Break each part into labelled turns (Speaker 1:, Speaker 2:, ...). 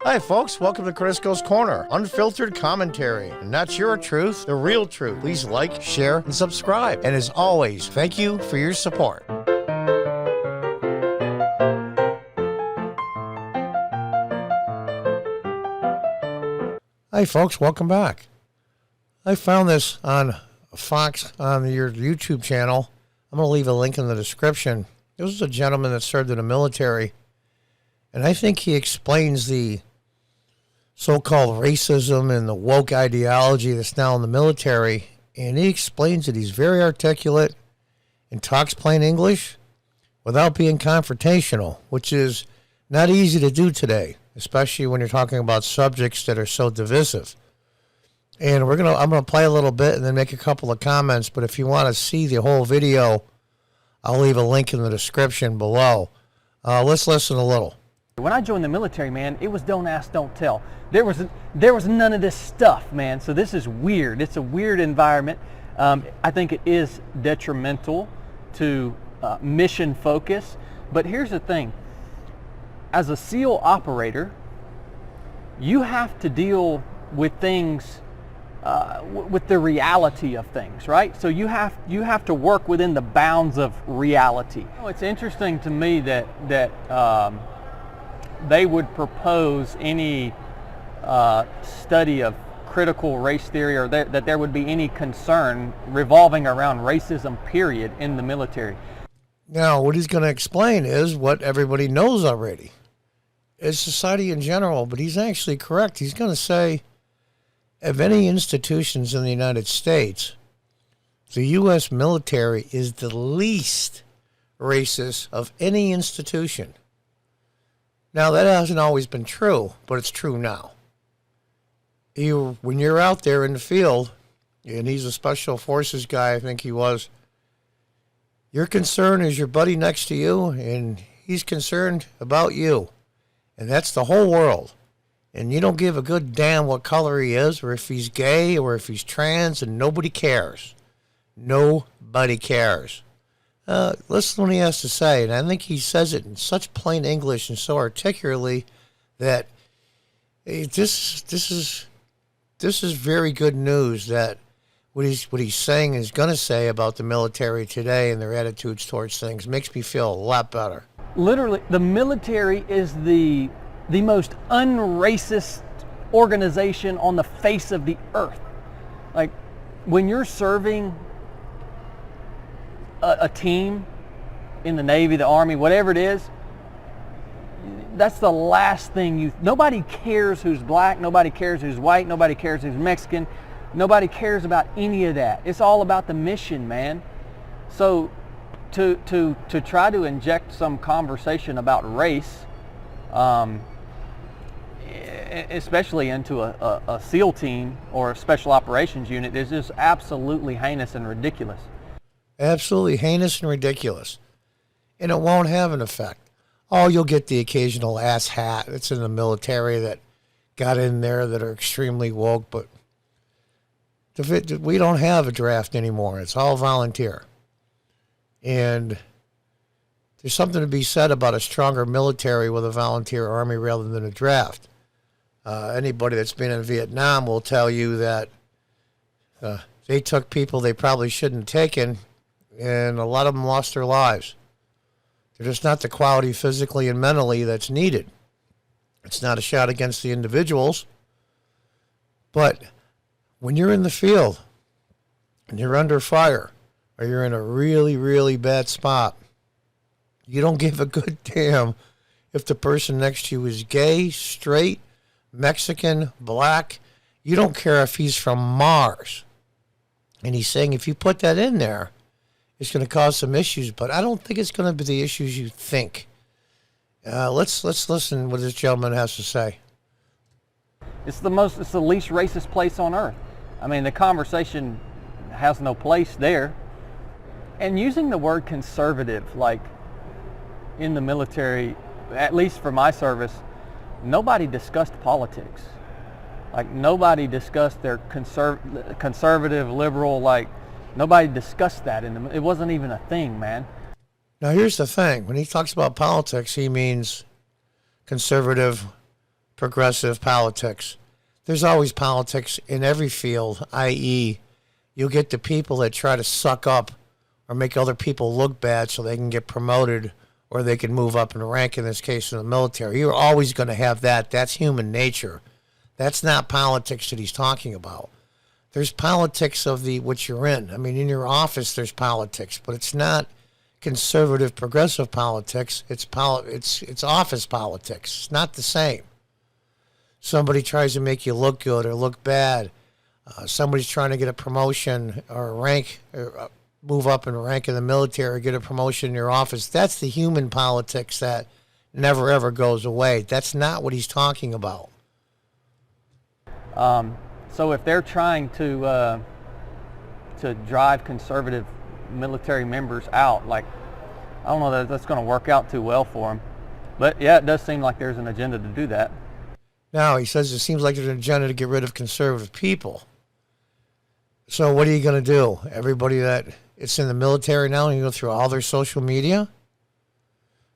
Speaker 1: Hi folks, welcome to Crisco's Corner. Unfiltered commentary. And that's your truth, the real truth. Please like, share, and subscribe. And as always, thank you for your support. Hi folks, welcome back. I found this on Fox on your YouTube channel. I'm going to leave a link in the description. This is a gentleman that served in the military, and I think he explains the so-called racism and the woke ideology that's now in the military, and he explains it. He's very articulate and talks plain English without being confrontational, which is not easy to do today, especially when you're talking about subjects that are so divisive. And I'm gonna play a little bit and then make a couple of comments, but if you want to see the whole video, I'll leave a link in the description below. Let's listen a little.
Speaker 2: When I joined the military, man, it was don't ask, don't tell. There was none of this stuff, man. So this is weird. It's a weird environment. I think it is detrimental to mission focus. But here's the thing. As a SEAL operator, you have to deal with things, with the reality of things, right? So you have to work within the bounds of reality. It's interesting to me that they would propose any study of critical race theory, or that there would be any concern revolving around racism, period, in the military.
Speaker 1: Now, what he's going to explain is what everybody knows already. It's society in general, but he's actually correct. He's going to say, of any institutions in the United States, the U.S. military is the least racist of any institution. Now, that hasn't always been true, but it's true now. When you're out there in the field, and he's a special forces guy, I think he was, your concern is your buddy next to you, and he's concerned about you. And that's the whole world. And you don't give a good damn what color he is, or if he's gay, or if he's trans, and nobody cares. Nobody cares. Listen to what he has to say, and I think he says it in such plain English and so articulately that this is very good news, that what he's saying is going to say about the military today and their attitudes towards things makes me feel a lot better.
Speaker 2: Literally, the military is the most unracist organization on the face of the earth. Like, when you're serving a team in the Navy, the Army, whatever it is, that's the last thing nobody cares who's black, nobody cares who's white, nobody cares who's Mexican, nobody cares about any of that. It's all about the mission, man. So to try to inject some conversation about race, especially into a SEAL team or a special operations unit, is just absolutely heinous and ridiculous.
Speaker 1: Absolutely heinous and ridiculous. And it won't have an effect. Oh, you'll get the occasional ass hat that's in the military that got in there that are extremely woke, but we don't have a draft anymore. It's all volunteer. And there's something to be said about a stronger military with a volunteer army rather than a draft. Anybody that's been in Vietnam will tell you that they took people they probably shouldn't have taken, and a lot of them lost their lives. They're just not the quality physically and mentally that's needed. It's not a shot against the individuals, but when you're in the field and you're under fire, or you're in a really, really bad spot, you don't give a good damn if the person next to you is gay, straight, Mexican, black. You don't care if he's from Mars. And he's saying if you put that in there, it's going to cause some issues, but I don't think it's going to be the issues you think. Let's listen what this gentleman has to say.
Speaker 2: It's the least racist place on earth. I mean, the conversation has no place there. And using the word conservative, like in the military, at least for my service, nobody discussed politics. Like, nobody discussed their conservative, liberal, like, nobody discussed that. It wasn't even a thing, man.
Speaker 1: Now, here's the thing. When he talks about politics, he means conservative progressive politics. There's always politics in every field, i.e., you'll get the people that try to suck up or make other people look bad so they can get promoted or they can move up in rank, in this case in the military. You're always going to have that. That's human nature. That's not politics that he's talking about. There's politics of the what you're in. I mean, in your office there's politics, but it's not conservative progressive politics. It's office politics. It's not the same. Somebody tries to make you look good or look bad. Somebody's trying to get a promotion or a rank, or move up in rank in the military, or get a promotion in your office. That's the human politics that never ever goes away. That's not what he's talking about.
Speaker 2: So if they're trying to drive conservative military members out, like, I don't know that that's going to work out too well for them. But yeah, it does seem like there's an agenda to do that.
Speaker 1: Now, he says it seems like there's an agenda to get rid of conservative people. So what are you going to do? Everybody that it's in the military now, you go through all their social media?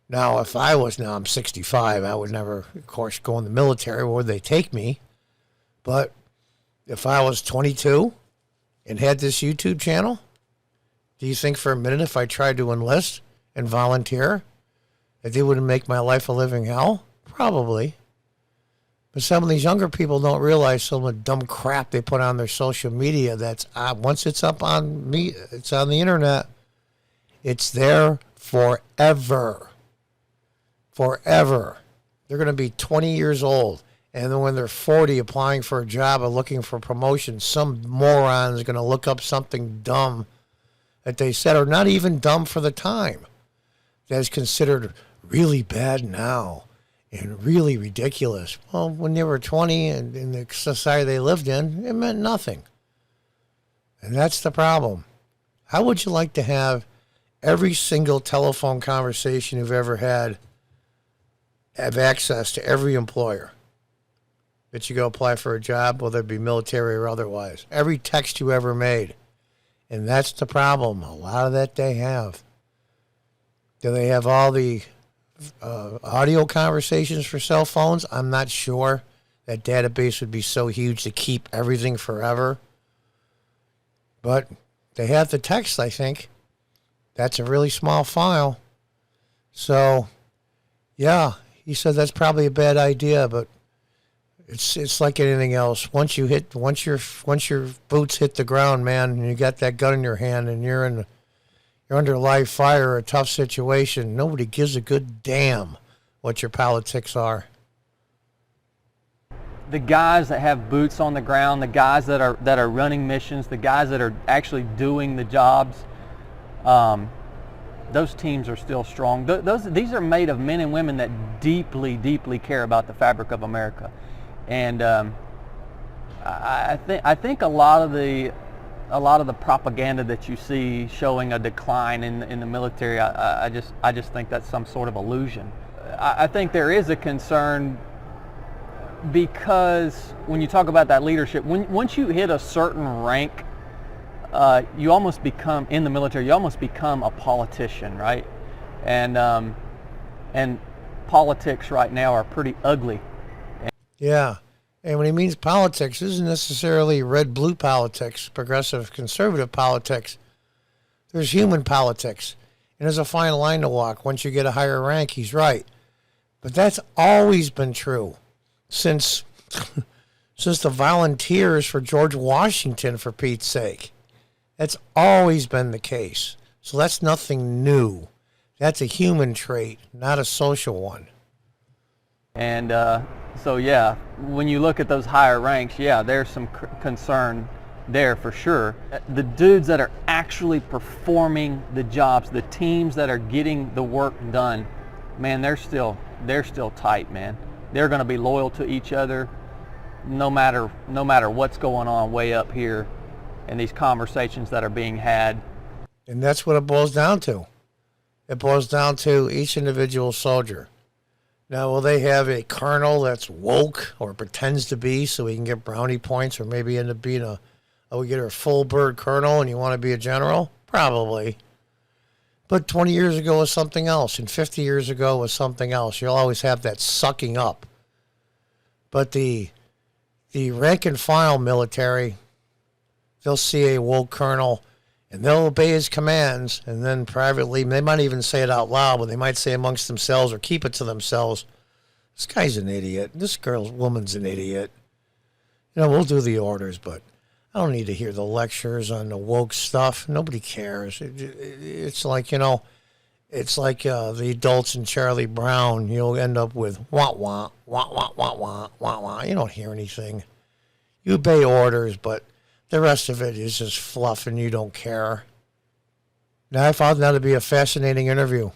Speaker 1: Now, if I was, now I'm 65, I would never, of course, go in the military. Where would they take me? But if I was 22 and had this YouTube channel, do you think for a minute if I tried to enlist and volunteer that they wouldn't make my life a living hell? Probably. But some of these younger people don't realize some of the dumb crap they put on their social media. That's once it's up on me, it's on the internet. It's there forever. Forever. They're going to be 20 years old, and then when they're 40, applying for a job or looking for promotion, some moron is going to look up something dumb that they said, or not even dumb for the time, that is considered really bad now and really ridiculous. Well, when they were 20 and in the society they lived in, it meant nothing. And that's the problem. How would you like to have every single telephone conversation you've ever had have access to every employer that you go apply for a job, whether it be military or otherwise? Every text you ever made. And that's the problem. A lot of that they have. Do they have all the audio conversations for cell phones? I'm not sure. That database would be so huge to keep everything forever. But they have the text, I think. That's a really small file. So, yeah, he said that's probably a bad idea, but it's like anything else. Once your boots hit the ground, man, and you got that gun in your hand and you're under live fire or a tough situation, nobody gives a good damn what your politics are.
Speaker 2: The guys that have boots on the ground, the guys that are running missions, the guys that are actually doing the jobs, those teams are still strong. These are made of men and women that deeply, deeply care about the fabric of America. And I think a lot of the propaganda that you see showing a decline in the military, I just think that's some sort of illusion. I think there is a concern because when you talk about that leadership, once you hit a certain rank, you almost become, in the military, you almost become a politician, right? And politics right now are pretty ugly.
Speaker 1: Yeah. And when he means politics, it isn't necessarily red-blue politics, progressive, conservative politics. There's human politics. And there's a fine line to walk. Once you get a higher rank, he's right. But that's always been true since the volunteers for George Washington, for Pete's sake. That's always been the case. So that's nothing new. That's a human trait, not a social one.
Speaker 2: And so, yeah, when you look at those higher ranks, yeah, there's some concern there for sure. The dudes that are actually performing the jobs, the teams that are getting the work done, man, they're still tight, man. They're going to be loyal to each other no matter what's going on way up here and these conversations that are being had.
Speaker 1: And that's what it boils down to. It boils down to each individual soldier. Now, will they have a colonel that's woke or pretends to be so he can get brownie points, or maybe end up being we get a full bird colonel and you want to be a general? Probably. But 20 years ago was something else, and 50 years ago was something else. You'll always have that sucking up But the rank and file military, they'll see a woke colonel and they'll obey his commands, and then privately, they might even say it out loud, but they might say amongst themselves or keep it to themselves, this guy's an idiot. This woman's an idiot. We'll do the orders, but I don't need to hear the lectures on the woke stuff. Nobody cares. It's like, it's like the adults in Charlie Brown. You'll end up with wah, wah, wah, wah, wah, wah, wah, wah. You don't hear anything. You obey orders, but the rest of it is just fluff and you don't care. Now, I found that to be a fascinating interview.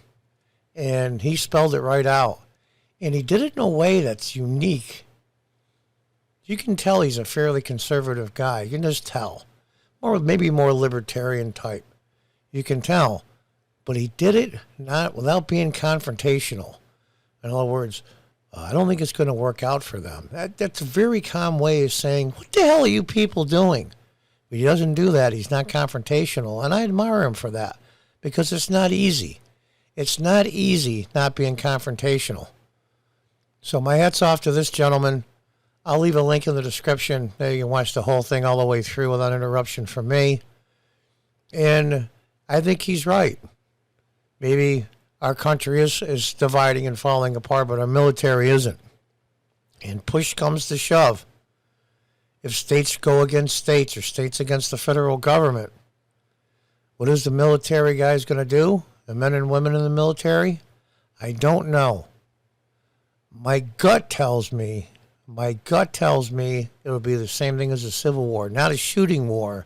Speaker 1: And he spelled it right out. And he did it in a way that's unique. You can tell he's a fairly conservative guy. You can just tell. Or maybe more libertarian type. You can tell. But he did it not without being confrontational. In other words, I don't think it's going to work out for them. That's a very calm way of saying, what the hell are you people doing? But he doesn't do that. He's not confrontational. And I admire him for that. Because it's not easy. It's not easy not being confrontational. So my hat's off to this gentleman. I'll leave a link in the description. There you can watch the whole thing all the way through without interruption from me. And I think he's right. Maybe our country is dividing and falling apart, but our military isn't. And push comes to shove. If states go against states or states against the federal government, what is the military guys going to do? The men and women in the military? I don't know. My gut tells me it'll be the same thing as a civil war, not a shooting war.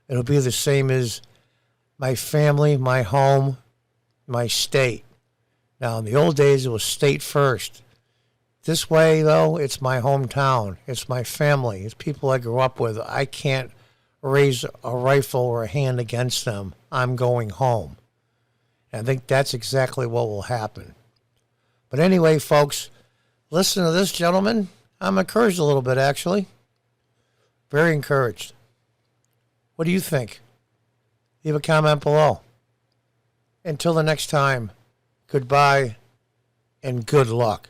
Speaker 1: It'll be the same as my family, my home, my state. Now, in the old days, it was state first. This way, though, it's my hometown. It's my family. It's people I grew up with. I can't raise a rifle or a hand against them. I'm going home. And I think that's exactly what will happen. But anyway, folks, listen to this gentleman. I'm encouraged a little bit, actually. Very encouraged. What do you think? Leave a comment below. Until the next time, goodbye and good luck.